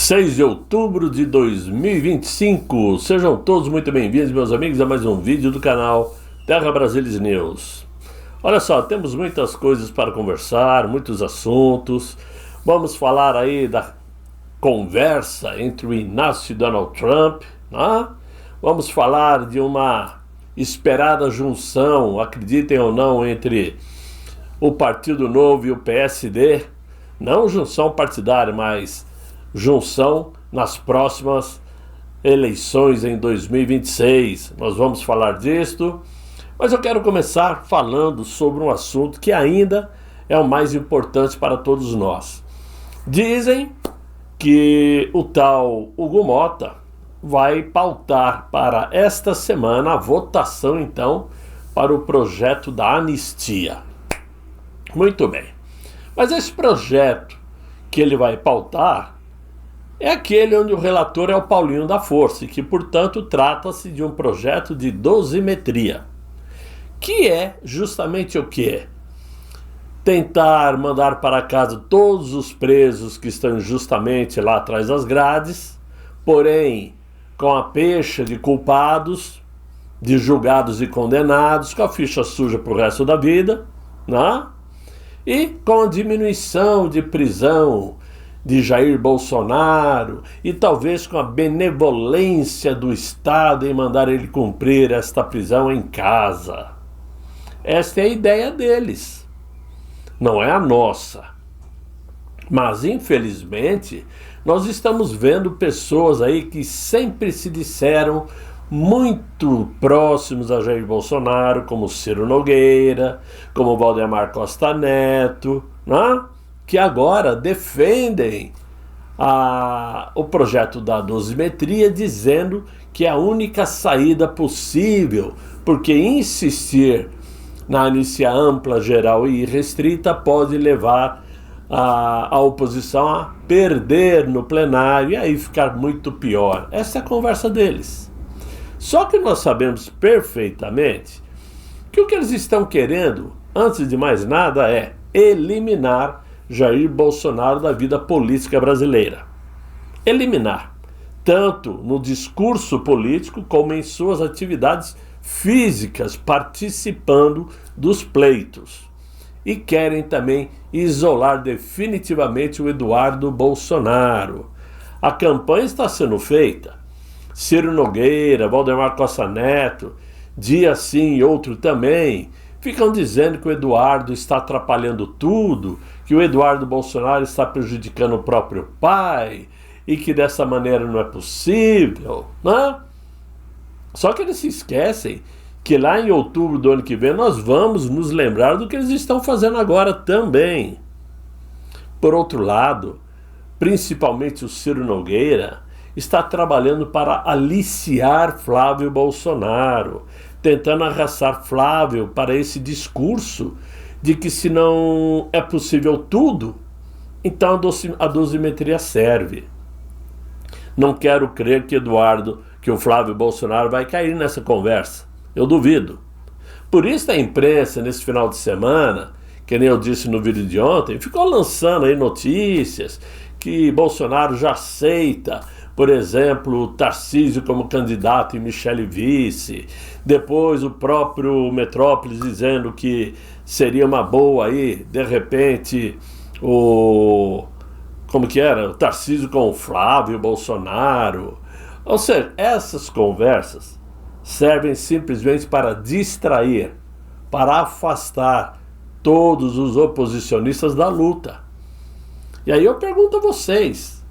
6 de outubro de 2025. Sejam todos muito bem-vindos, meus amigos, a mais um vídeo do canal Terra Brasilis News. Olha só, temos muitas coisas para conversar, muitos assuntos. Vamos falar aí da conversa entre o Inácio e Donald Trump, né? Vamos falar de uma esperada junção, acreditem ou não, entre o Partido Novo e o PSD. Não junção partidária, mas junção nas próximas eleições em 2026. Nós vamos falar disto, mas eu quero começar falando sobre um assunto que ainda é o mais importante para todos nós. Dizem que o tal Hugo Mota vai pautar para esta semana a votação, então, para o projeto da anistia. Muito bem. Mas esse projeto que ele vai pautar é aquele onde o relator é o Paulinho da Força, e que, portanto, trata-se de um projeto de dosimetria, que é justamente o quê? Tentar mandar para casa todos os presos que estão justamente lá atrás das grades, porém com a pecha de culpados, de julgados e condenados, com a ficha suja para o resto da vida, né? E com a diminuição de prisão de Jair Bolsonaro e talvez com a benevolência do Estado em mandar ele cumprir esta prisão em casa. Esta é a ideia deles, não é a nossa. Mas, infelizmente, nós estamos vendo pessoas aí que sempre se disseram muito próximos a Jair Bolsonaro, como Ciro Nogueira, como Valdemar Costa Neto, né? Que agora defendem o projeto da dosimetria, dizendo que é a única saída possível, porque insistir na anistia ampla, geral e irrestrita pode levar a oposição a perder no plenário e aí ficar muito pior. Essa é a conversa deles. Só que nós sabemos perfeitamente que o que eles estão querendo, antes de mais nada, é eliminar Jair Bolsonaro da vida política brasileira. Eliminar, tanto no discurso político como em suas atividades físicas, participando dos pleitos. E querem também isolar definitivamente o Eduardo Bolsonaro. A campanha está sendo feita. Ciro Nogueira, Valdemar Costa Neto, dia sim e outro também, ficam dizendo que o Eduardo está atrapalhando tudo, que o Eduardo Bolsonaro está prejudicando o próprio pai e que dessa maneira não é possível, né? Só que eles se esquecem que lá em outubro do ano que vem nós vamos nos lembrar do que eles estão fazendo agora também. Por outro lado, principalmente o Ciro Nogueira está trabalhando para aliciar Flávio Bolsonaro, tentando arrastar Flávio para esse discurso de que se não é possível tudo, então a dosimetria serve. Não quero crer que o Flávio Bolsonaro vai cair nessa conversa. Eu duvido. Por isso a imprensa, nesse final de semana, que nem eu disse no vídeo de ontem, ficou lançando aí notícias que Bolsonaro já aceita, por exemplo, Tarcísio como candidato e Michele vice. Depois o próprio Metrópolis dizendo que seria uma boa aí, de repente, o Tarcísio com o Flávio Bolsonaro. Ou seja, essas conversas servem simplesmente para distrair, para afastar todos os oposicionistas da luta. E aí eu pergunto a vocês,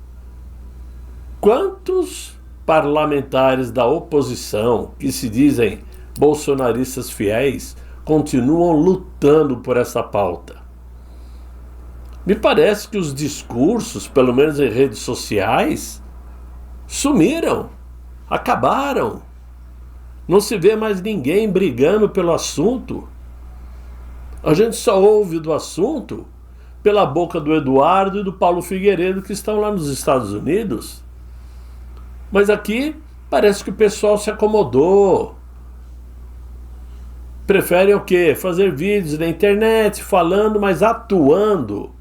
quantos parlamentares da oposição que se dizem bolsonaristas fiéis continuam lutando por essa pauta? Me parece que os discursos, pelo menos em redes sociais, sumiram, acabaram. Não se vê mais ninguém brigando pelo assunto. A gente só ouve do assunto pela boca do Eduardo e do Paulo Figueiredo, que estão lá nos Estados Unidos. Mas aqui parece que o pessoal se acomodou. Preferem o quê? Fazer vídeos na internet, falando, mas atuando,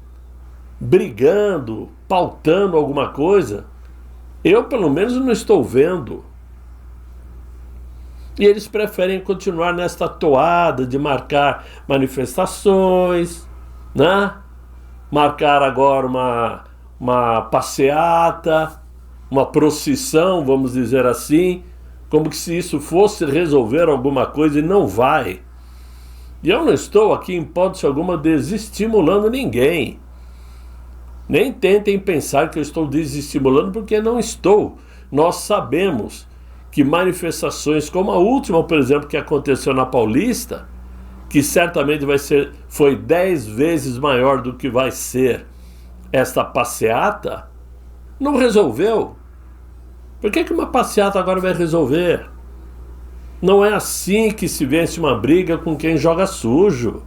brigando, pautando alguma coisa, Eu, pelo menos, não estou vendo. E eles preferem continuar nesta toada de marcar manifestações, né? Marcar agora uma passeata, uma procissão, vamos dizer assim, como se isso fosse resolver alguma coisa, e não vai. E eu não estou aqui, em hipótese alguma, desestimulando ninguém. Nem tentem pensar que eu estou desestimulando, porque não estou. Nós sabemos que manifestações como a última, por exemplo, que aconteceu na Paulista, que certamente foi 10 vezes maior do que vai ser esta passeata, não resolveu. Por que uma passeata agora vai resolver? Não é assim que se vence uma briga com quem joga sujo.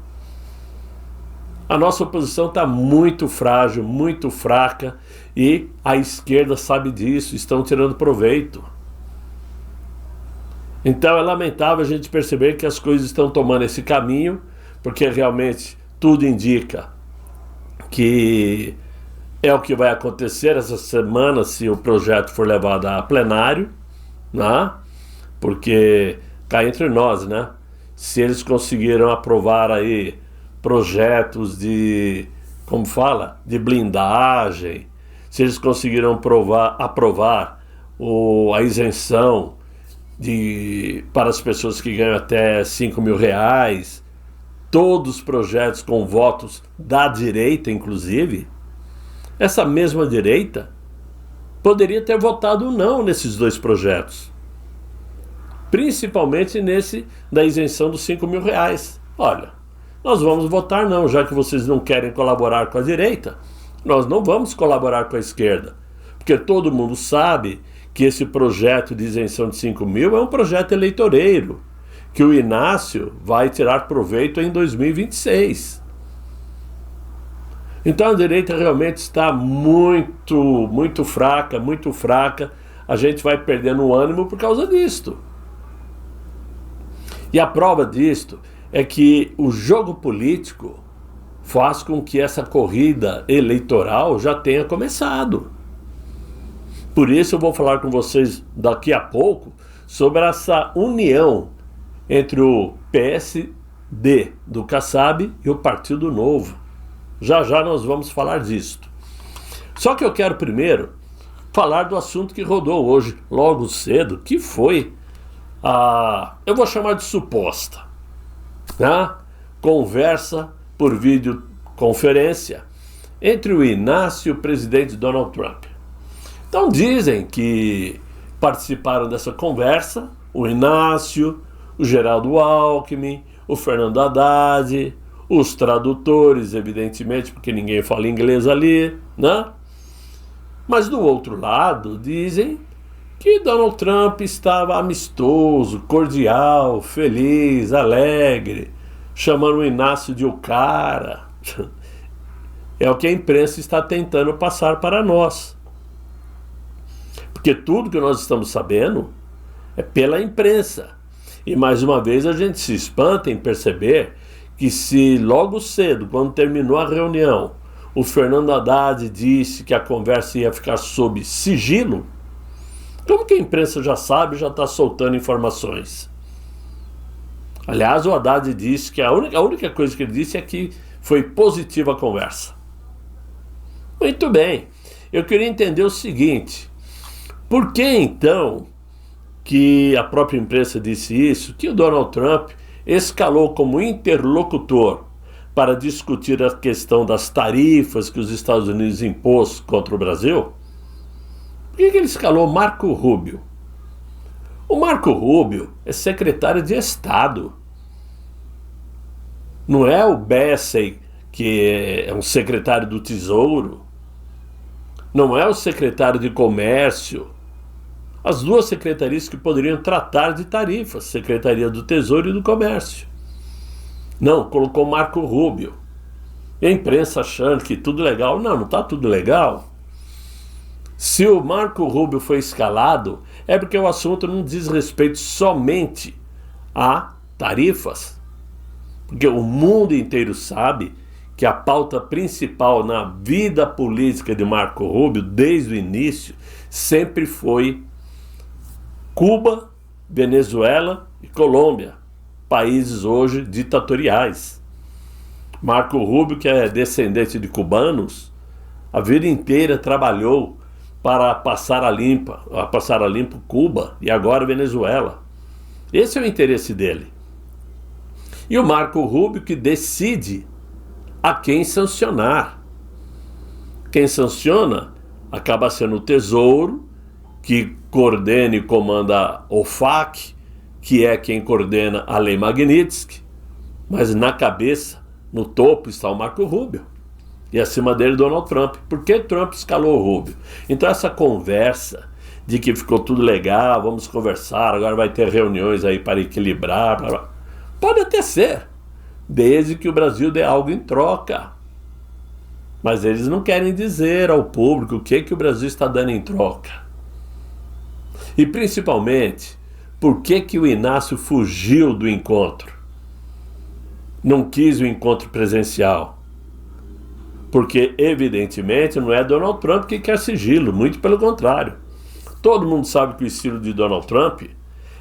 A nossa oposição está muito frágil, muito fraca, e a esquerda sabe disso, estão tirando proveito. Então é lamentável a gente perceber que as coisas estão tomando esse caminho, porque realmente tudo indica que é o que vai acontecer essa semana se o projeto for levado a plenário, né? Porque cá entre nós, né? Se eles conseguiram aprovar aí projetos de, como fala, de blindagem, se eles conseguiram aprovar a isenção para as pessoas que ganham até R$5.000, todos os projetos com votos da direita, inclusive, essa mesma direita poderia ter votado não nesses dois projetos, principalmente nesse da isenção dos R$5.000. Olha, nós vamos votar não, já que vocês não querem colaborar com a direita, nós não vamos colaborar com a esquerda, porque todo mundo sabe que esse projeto de isenção de 5.000 é um projeto eleitoreiro, que o Inácio vai tirar proveito em 2026. Então a direita realmente está muito fraca, muito fraca. A gente vai perdendo o ânimo por causa disto. E a prova disto é que o jogo político faz com que essa corrida eleitoral já tenha começado. Por isso eu vou falar com vocês daqui a pouco sobre essa união entre o PSD do Kassab e o Partido Novo. Já já nós vamos falar disto. Só que eu quero primeiro falar do assunto que rodou hoje, logo cedo, que foi eu vou chamar de suposta, né? Conversa por videoconferência entre o Inácio e o presidente Donald Trump. Então dizem que participaram dessa conversa o Inácio, o Geraldo Alckmin, o Fernando Haddad, os tradutores, evidentemente, porque ninguém fala inglês ali, né? Mas do outro lado dizem que Donald Trump estava amistoso, cordial, feliz, alegre, chamando o Inácio de o cara. É o que a imprensa está tentando passar para nós. Porque tudo que nós estamos sabendo é pela imprensa. E mais uma vez a gente se espanta em perceber que se logo cedo, quando terminou a reunião, o Fernando Haddad disse que a conversa ia ficar sob sigilo, como que a imprensa já sabe, já está soltando informações? Aliás, o Haddad disse que a única coisa que ele disse é que foi positiva a conversa. Muito bem, eu queria entender o seguinte: por que então que a própria imprensa disse isso, que o Donald Trump escalou como interlocutor para discutir a questão das tarifas que os Estados Unidos impôs contra o Brasil? Por que ele escalou Marco Rubio? O Marco Rubio é secretário de Estado. Não é o Bessey, que é um secretário do Tesouro. Não é o secretário de Comércio. As duas secretarias que poderiam tratar de tarifas, Secretaria do Tesouro e do Comércio. Não, colocou Marco Rubio. E a imprensa achando que tudo legal. Não está tudo legal. Se o Marco Rubio foi escalado, é porque o assunto não diz respeito somente a tarifas. Porque o mundo inteiro sabe que a pauta principal na vida política de Marco Rubio, desde o início, sempre foi Cuba, Venezuela e Colômbia, países hoje ditatoriais. Marco Rubio, que é descendente de cubanos, a vida inteira trabalhou para passar a limpo Cuba e agora Venezuela. Esse é o interesse dele. E o Marco Rubio que decide a quem sancionar. Quem sanciona acaba sendo o Tesouro, que coordena e comanda o FAC, que é quem coordena a Lei Magnitsky, mas na cabeça, no topo, está o Marco Rubio. E acima dele Donald Trump. Por que Trump escalou o Rubio? Então essa conversa de que ficou tudo legal, vamos conversar, agora vai ter reuniões aí para equilibrar, blá, blá. Pode até ser, desde que o Brasil dê algo em troca. Mas eles não querem dizer ao público o que o Brasil está dando em troca. E principalmente, por que o Inácio fugiu do encontro? Não quis o encontro presencial. Porque, evidentemente, não é Donald Trump que quer sigilo, muito pelo contrário. Todo mundo sabe que o estilo de Donald Trump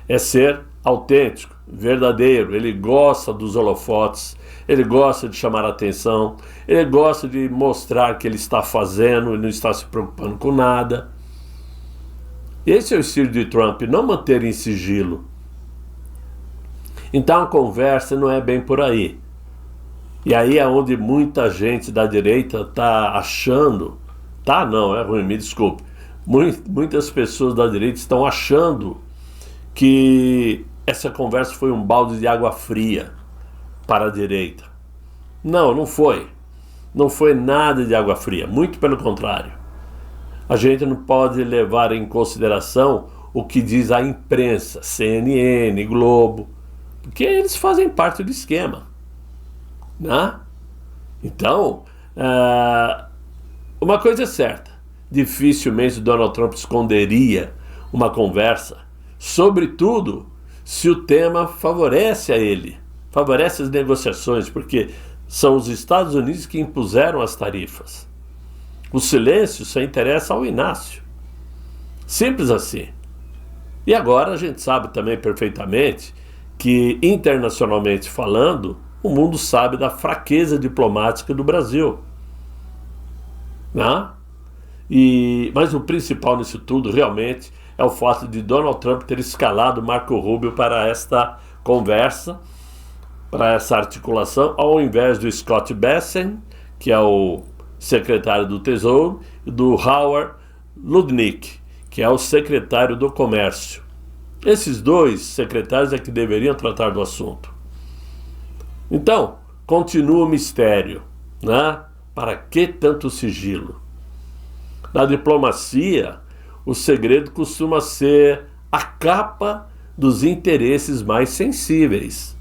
é ser autêntico, verdadeiro. Ele gosta dos holofotes, ele gosta de chamar a atenção, ele gosta de mostrar que ele está fazendo e não está se preocupando com nada. Esse é o estilo de Trump, não manter em sigilo. Então a conversa não é bem por aí. E aí é onde muita gente da direita está achando, é ruim, me desculpe, muitas pessoas da direita estão achando que essa conversa foi um balde de água fria para a direita. Não, não foi. Não foi nada de água fria, muito pelo contrário. A gente não pode levar em consideração o que diz a imprensa, CNN, Globo, porque eles fazem parte do esquema. Né? Então, uma coisa é certa, dificilmente Donald Trump esconderia uma conversa, sobretudo se o tema favorece a ele, favorece as negociações, porque são os Estados Unidos que impuseram as tarifas. O silêncio só interessa ao Inácio. Simples assim. E agora a gente sabe também perfeitamente que, internacionalmente falando, o mundo sabe da fraqueza diplomática do Brasil. Né? Mas o principal nisso tudo, realmente, é o fato de Donald Trump ter escalado Marco Rubio para esta conversa, para essa articulação, ao invés do Scott Bessent, que é o secretário do Tesouro, e do Howard Lutnick, que é o secretário do Comércio. Esses dois secretários é que deveriam tratar do assunto. Então, continua o mistério, né? Para que tanto sigilo? Na diplomacia, o segredo costuma ser a capa dos interesses mais sensíveis.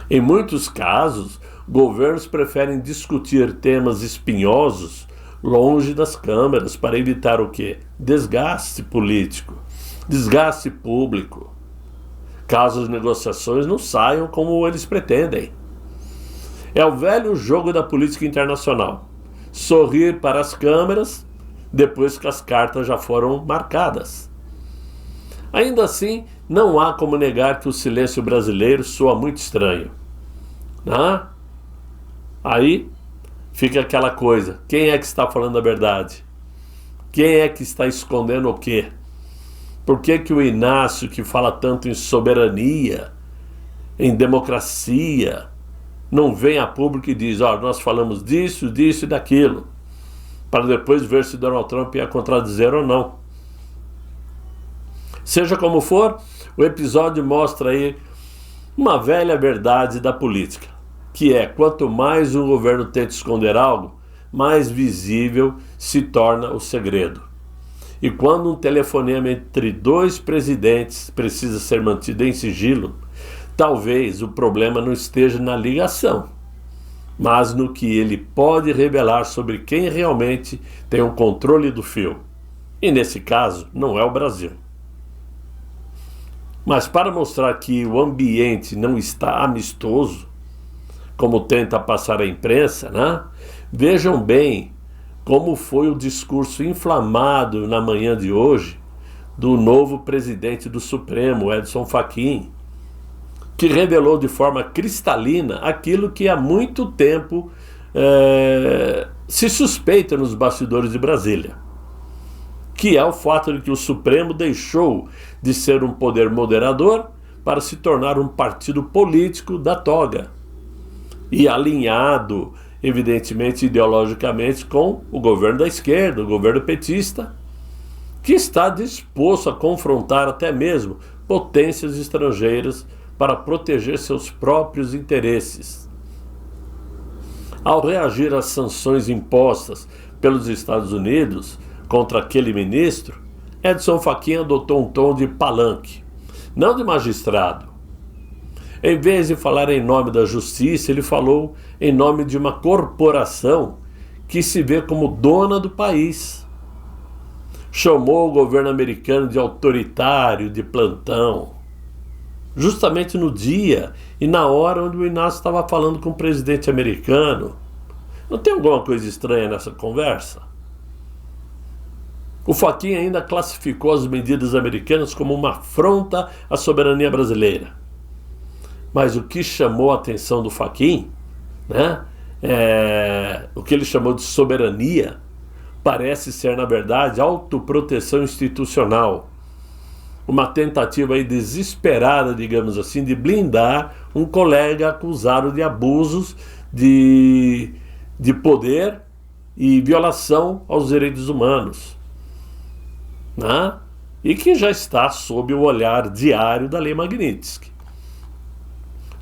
Em muitos casos, governos preferem discutir temas espinhosos longe das câmeras para evitar o quê? Desgaste político, desgaste público, caso as negociações não saiam como eles pretendem. É o velho jogo da política internacional. Sorrir para as câmeras depois que as cartas já foram marcadas. Ainda assim, não há como negar que o silêncio brasileiro soa muito estranho. Aí fica aquela coisa, quem é que está falando a verdade? Quem é que está escondendo o quê? Por que o Inácio, que fala tanto em soberania, em democracia, não vem a público e diz, nós falamos disso, disso e daquilo, para depois ver se Donald Trump ia contradizer ou não. Seja como for, o episódio mostra aí uma velha verdade da política, que é, quanto mais um governo tenta esconder algo, mais visível se torna o segredo. E quando um telefonema entre dois presidentes precisa ser mantido em sigilo, talvez o problema não esteja na ligação, mas no que ele pode revelar sobre quem realmente tem o controle do fio. E nesse caso, não é o Brasil. Mas para mostrar que o ambiente não está amistoso, como tenta passar a imprensa, né? Vejam bem como foi o discurso inflamado na manhã de hoje do novo presidente do Supremo, Edson Fachin, que revelou de forma cristalina aquilo que há muito tempo se suspeita nos bastidores de Brasília, que é o fato de que o Supremo deixou de ser um poder moderador para se tornar um partido político da toga e alinhado, evidentemente, ideologicamente com o governo da esquerda, o governo petista, que está disposto a confrontar até mesmo potências estrangeiras para proteger seus próprios interesses. Ao reagir às sanções impostas pelos Estados Unidos contra aquele ministro, Edson Fachin adotou um tom de palanque, não de magistrado. Em vez de falar em nome da justiça, ele falou em nome de uma corporação que se vê como dona do país. Chamou o governo americano de autoritário, de plantão, justamente no dia e na hora onde o Inácio estava falando com o presidente americano. Não tem alguma coisa estranha nessa conversa? O Fachin ainda classificou as medidas americanas como uma afronta à soberania brasileira. Mas o que chamou a atenção do Fachin, né, o que ele chamou de soberania, parece ser, na verdade, autoproteção institucional. Uma tentativa aí desesperada, digamos assim, de blindar um colega acusado de abusos de poder e violação aos direitos humanos, né? E que já está sob o olhar diário da Lei Magnitsky.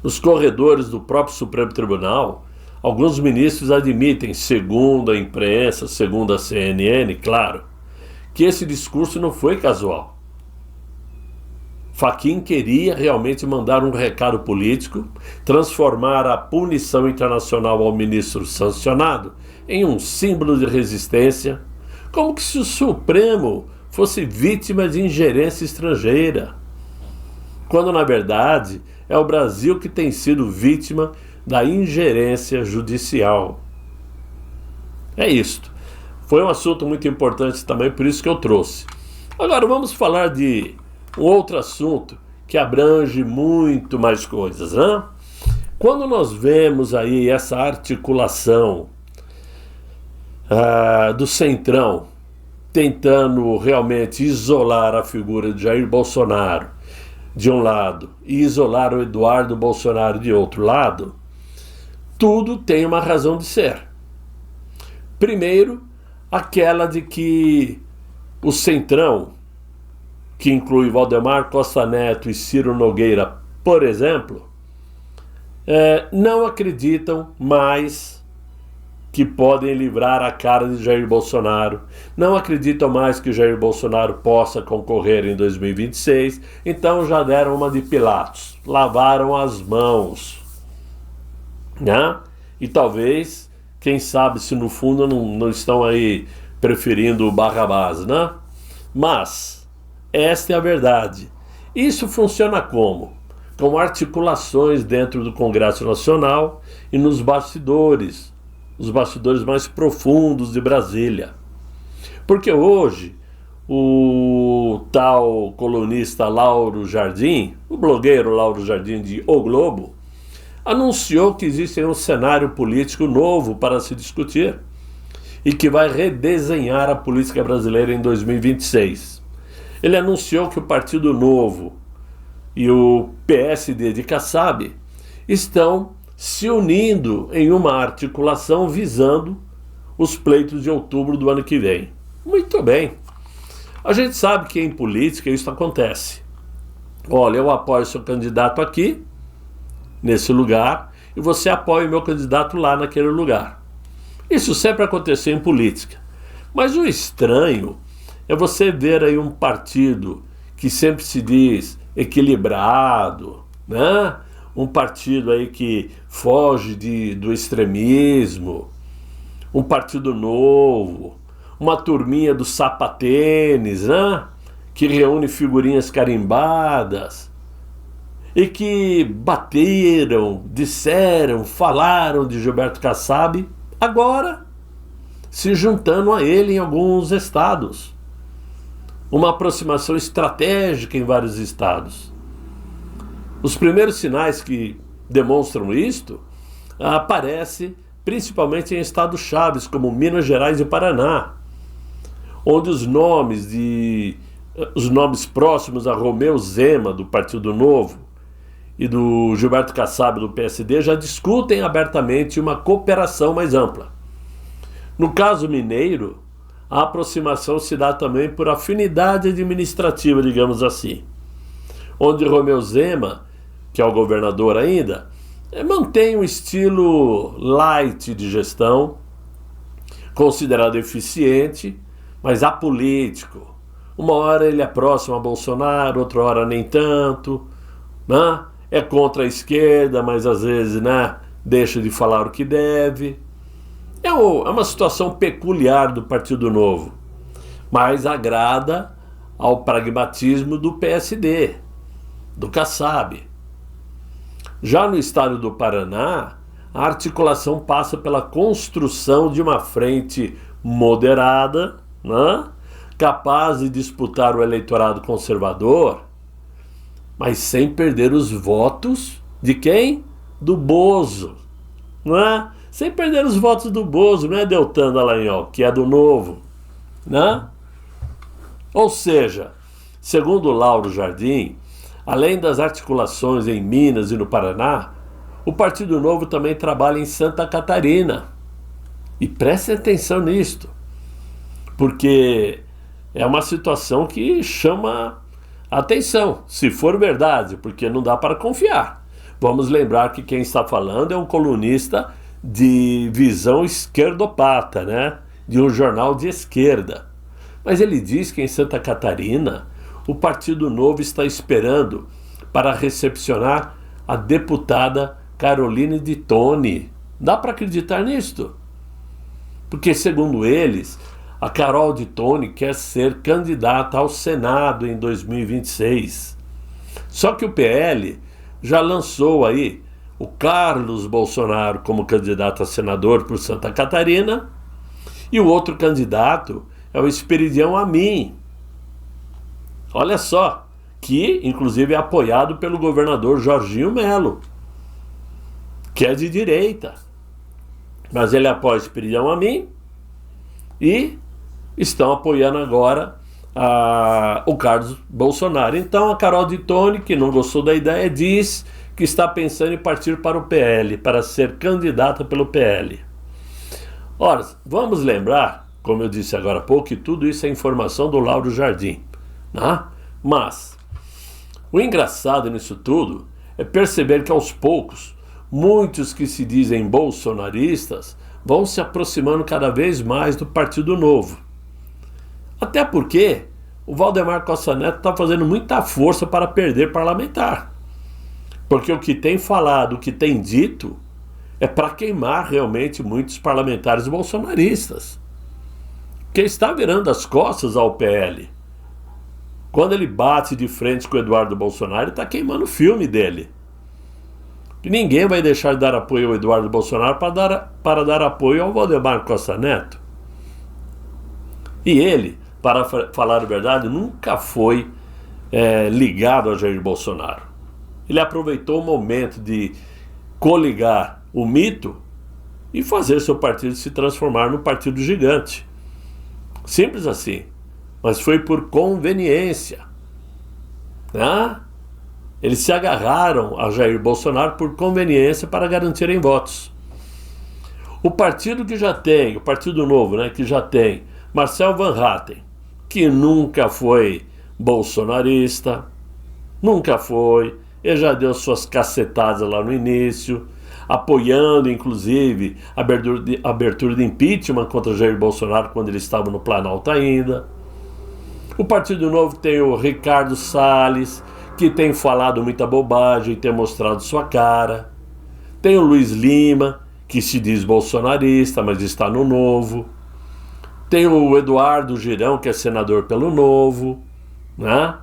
Nos corredores do próprio Supremo Tribunal, alguns ministros admitem, segundo a imprensa, segundo a CNN, claro, que esse discurso não foi casual. Fachin queria realmente mandar um recado político, transformar a punição internacional ao ministro sancionado em um símbolo de resistência, como se o Supremo fosse vítima de ingerência estrangeira, quando na verdade é o Brasil que tem sido vítima da ingerência judicial. É isto. Foi um assunto muito importante também, por isso que eu trouxe. Agora vamos falar de um outro assunto que abrange muito mais coisas, né? Quando nós vemos aí essa articulação do Centrão tentando realmente isolar a figura de Jair Bolsonaro de um lado e isolar o Eduardo Bolsonaro de outro lado, tudo tem uma razão de ser. Primeiro, aquela de que o Centrão, que inclui Valdemar Costa Neto e Ciro Nogueira, por exemplo, não acreditam mais que podem livrar a cara de Jair Bolsonaro, não acreditam mais que Jair Bolsonaro possa concorrer em 2026, então já deram uma de Pilatos, lavaram as mãos, né? E talvez, quem sabe se no fundo não estão aí preferindo o Barrabás, né? Mas esta é a verdade. Isso funciona como? Com articulações dentro do Congresso Nacional e nos bastidores, os bastidores mais profundos de Brasília. Porque hoje o tal colunista Lauro Jardim, o blogueiro Lauro Jardim de O Globo, anunciou que existe um cenário político novo para se discutir e que vai redesenhar a política brasileira em 2026. Ele anunciou que o Partido Novo e o PSD de Kassab estão se unindo em uma articulação visando os pleitos de outubro do ano que vem. Muito bem. A gente sabe que em política isso acontece. Olha, eu apoio seu candidato aqui, nesse lugar, e você apoia o meu candidato lá naquele lugar. Isso sempre aconteceu em política. Mas o estranho é você ver aí um partido que sempre se diz equilibrado, né? Um partido aí que foge do extremismo, um partido novo, uma turminha do sapatênis, né? Que reúne figurinhas carimbadas. e que bateram, disseram, falaram de Gilberto Kassab, agora se juntando a ele em alguns estados. Uma aproximação estratégica em vários estados. Os primeiros sinais que demonstram isto aparecem principalmente em estados chaves como Minas Gerais e Paraná, onde os nomes próximos a Romeu Zema, do Partido Novo, e do Gilberto Kassab, do PSD, já discutem abertamente uma cooperação mais ampla. No caso mineiro, a aproximação se dá também por afinidade administrativa, digamos assim, onde Romeu Zema, que é o governador ainda, mantém um estilo light de gestão, considerado eficiente, mas apolítico. Uma hora ele é próximo a Bolsonaro, outra hora nem tanto, né? É contra a esquerda, mas às vezes, né, deixa de falar o que deve. É uma situação peculiar do Partido Novo, mas agrada ao pragmatismo do PSD, do Kassab. Já no estado do Paraná, a articulação passa pela construção de uma frente moderada, né, capaz de disputar o eleitorado conservador, mas sem perder os votos de quem? Do Bozo, né? Sem perder os votos do Bozo, não é Deltan Dallagnol, que é do Novo, né? Ou seja, segundo Lauro Jardim, além das articulações em Minas e no Paraná, o Partido Novo também trabalha em Santa Catarina. E preste atenção nisto, porque é uma situação que chama atenção, se for verdade, porque não dá para confiar. Vamos lembrar que quem está falando é um colunista de visão esquerdopata, né? De um jornal de esquerda. Mas ele diz que em Santa Catarina o Partido Novo está esperando para recepcionar a deputada Caroline de Toni. Dá para acreditar nisto? Porque, segundo eles, a Carol de Toni quer ser candidata ao Senado em 2026. Só que o PL já lançou aí o Carlos Bolsonaro como candidato a senador por Santa Catarina, e o outro candidato é o Esperidião Amin. Olha só, que inclusive é apoiado pelo governador Jorginho Melo, que é de direita. Mas ele apoia o Esperidião Amin e estão apoiando agora o Carlos Bolsonaro. Então a Carol de Toni, que não gostou da ideia, diz que está pensando em partir para o PL, para ser candidata pelo PL. Ora, vamos lembrar, como eu disse agora há pouco, que tudo isso é informação do Lauro Jardim, né? Mas o engraçado nisso tudo é perceber que aos poucos muitos que se dizem bolsonaristas vão se aproximando cada vez mais do Partido Novo. Até porque o Valdemar Costa Neto está fazendo muita força para perder parlamentar. Porque o que tem falado, o que tem dito, é para queimar realmente muitos parlamentares bolsonaristas. Que está virando as costas ao PL. Quando ele bate de frente com o Eduardo Bolsonaro, ele está queimando o filme dele. E ninguém vai deixar de dar apoio ao Eduardo Bolsonaro para dar apoio ao Valdemar Costa Neto. E ele, para falar a verdade, nunca foi ligado a Jair Bolsonaro. Ele aproveitou o momento de coligar o mito e fazer seu partido se transformar num partido gigante. Simples assim. Mas foi por conveniência, né? Eles se agarraram a Jair Bolsonaro por conveniência para garantirem votos. O partido que já tem, o Partido Novo, né, que já tem Marcel Van Hatten, que nunca foi bolsonarista, nunca foi, ele já deu suas cacetadas lá no início, apoiando inclusive a abertura de impeachment contra Jair Bolsonaro quando ele estava no Planalto ainda. O Partido Novo tem o Ricardo Salles, que tem falado muita bobagem e tem mostrado sua cara. Tem o Luiz Lima, que se diz bolsonarista, mas está no Novo. Tem o Eduardo Girão, que é senador pelo Novo, né?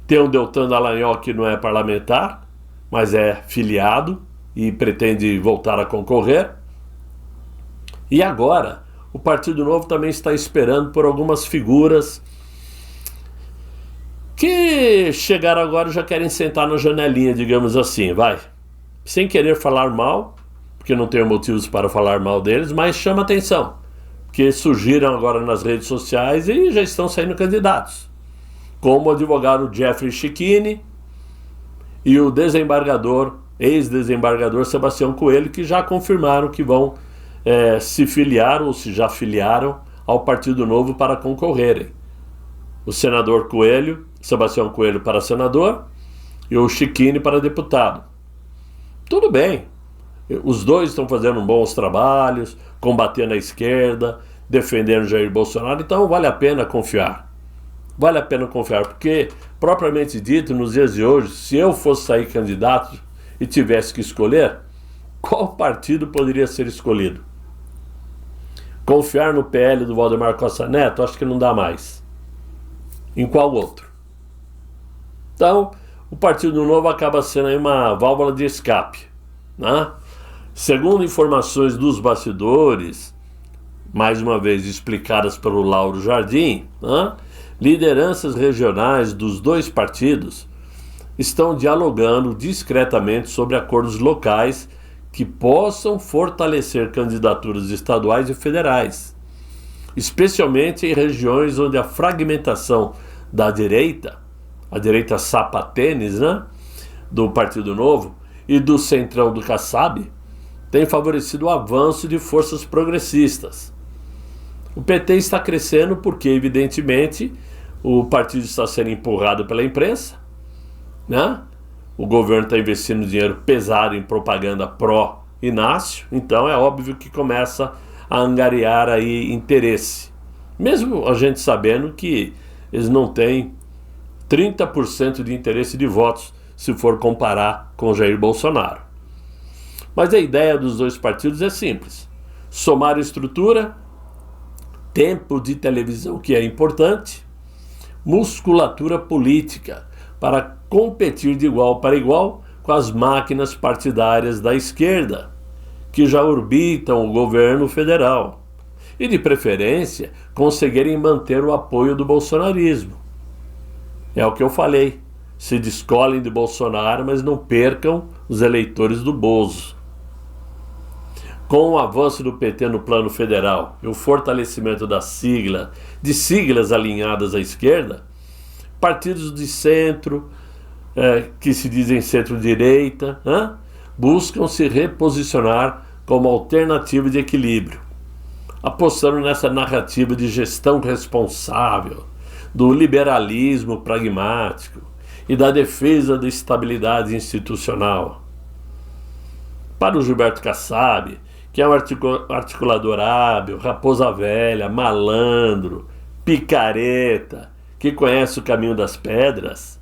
Tem um Deltan Dallagnol que não é parlamentar, mas é filiado e pretende voltar a concorrer. E agora, o Partido Novo também está esperando por algumas figuras que chegaram agora e já querem sentar na janelinha, digamos assim, vai. Sem querer falar mal, porque não tenho motivos para falar mal deles, mas chama atenção, porque surgiram agora nas redes sociais e já estão saindo candidatos, como o advogado Jeffrey Chechini e o desembargador, ex-desembargador Sebastião Coelho, que já confirmaram que vão se filiar ou se já filiaram ao Partido Novo para concorrerem. O senador Coelho, Sebastião Coelho para senador e o Chechini para deputado. Tudo bem, os dois estão fazendo bons trabalhos, combatendo a esquerda, defendendo Jair Bolsonaro, então vale a pena confiar. Vale a pena confiar, porque, propriamente dito, nos dias de hoje, se eu fosse sair candidato e tivesse que escolher, qual partido poderia ser escolhido? Confiar no PL do Valdemar Costa Neto? Acho que não dá mais. Em qual outro? Então, o Partido Novo acaba sendo aí uma válvula de escape, né? Segundo informações dos bastidores, mais uma vez explicadas pelo Lauro Jardim, né? Lideranças regionais dos dois partidos estão dialogando discretamente sobre acordos locais que possam fortalecer candidaturas estaduais e federais, especialmente em regiões onde a fragmentação da direita, a direita sapatênis, né, do Partido Novo e do centrão do Kassab, tem favorecido o avanço de forças progressistas. O PT está crescendo porque, evidentemente, o partido está sendo empurrado pela imprensa, né? O governo está investindo dinheiro pesado em propaganda pró-Inácio, então é óbvio que começa a angariar aí interesse. Mesmo a gente sabendo que eles não têm 30% de interesse de votos se for comparar com Jair Bolsonaro. Mas a ideia dos dois partidos é simples: somar estrutura, tempo de televisão, que é importante, musculatura política, para competir de igual para igual com as máquinas partidárias da esquerda, que já orbitam o governo federal, e de preferência conseguirem manter o apoio do bolsonarismo. É o que eu falei, se descolem de Bolsonaro, mas não percam os eleitores do Bozo. Com o avanço do PT no plano federal e o fortalecimento de siglas alinhadas à esquerda, partidos de centro, que se dizem centro-direita, buscam se reposicionar como alternativa de equilíbrio, apostando nessa narrativa de gestão responsável, do liberalismo pragmático e da defesa da estabilidade institucional. Para o Gilberto Kassab, que é um articulador hábil, raposa velha, malandro, picareta, que conhece o caminho das pedras,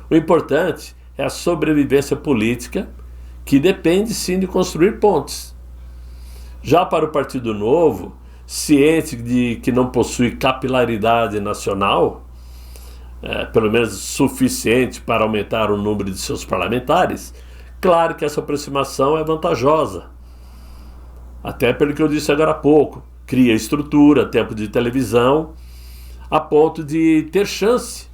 o importante é a sobrevivência política, que depende sim de construir pontes. Já para o Partido Novo, ciente de que não possui capilaridade nacional, pelo menos suficiente para aumentar o número de seus parlamentares, claro que essa aproximação é vantajosa. Até pelo que eu disse agora há pouco, cria estrutura, tempo de televisão, a ponto de ter chance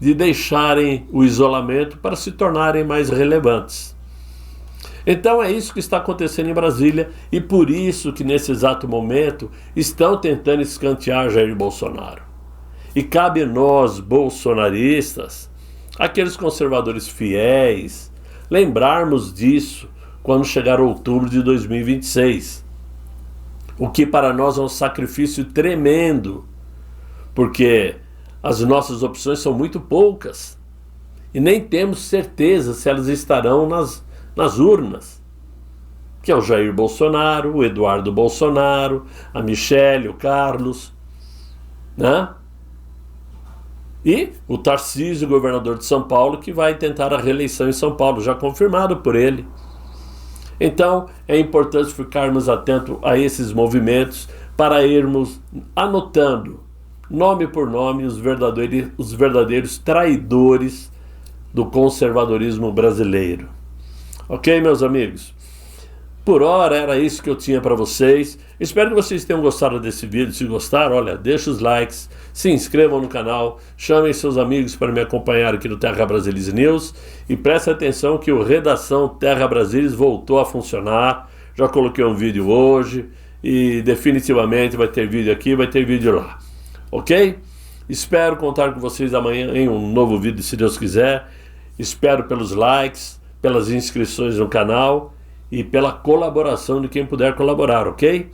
de deixarem o isolamento para se tornarem mais relevantes. Então é isso que está acontecendo em Brasília e por isso que nesse exato momento estão tentando escantear Jair Bolsonaro. E cabe a nós, bolsonaristas, aqueles conservadores fiéis, lembrarmos disso quando chegar outubro de 2026. O que para nós é um sacrifício tremendo, porque as nossas opções são muito poucas e nem temos certeza se elas estarão nas urnas, que é o Jair Bolsonaro, o Eduardo Bolsonaro, a Michele, o Carlos, né? E o Tarcísio, governador de São Paulo, que vai tentar a reeleição em São Paulo, já confirmado por ele. Então, é importante ficarmos atentos a esses movimentos para irmos anotando, nome por nome, os verdadeiros traidores do conservadorismo brasileiro. Ok, meus amigos? Por hora era isso que eu tinha para vocês. Espero que vocês tenham gostado desse vídeo. Se gostaram, olha, deixa os likes, se inscrevam no canal, chamem seus amigos para me acompanhar aqui no Terra Brasilis News e prestem atenção que o Redação Terra Brasilis voltou a funcionar. Já coloquei um vídeo hoje e definitivamente vai ter vídeo aqui, vai ter vídeo lá. Ok? Espero contar com vocês amanhã em um novo vídeo, se Deus quiser. Espero pelos likes, pelas inscrições no canal e pela colaboração de quem puder colaborar, ok?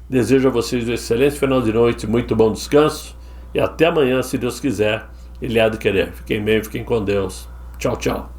Desejo a vocês um excelente final de noite, muito bom descanso e até amanhã, se Deus quiser, Ele há de querer. Fiquem bem, fiquem com Deus. Tchau, tchau.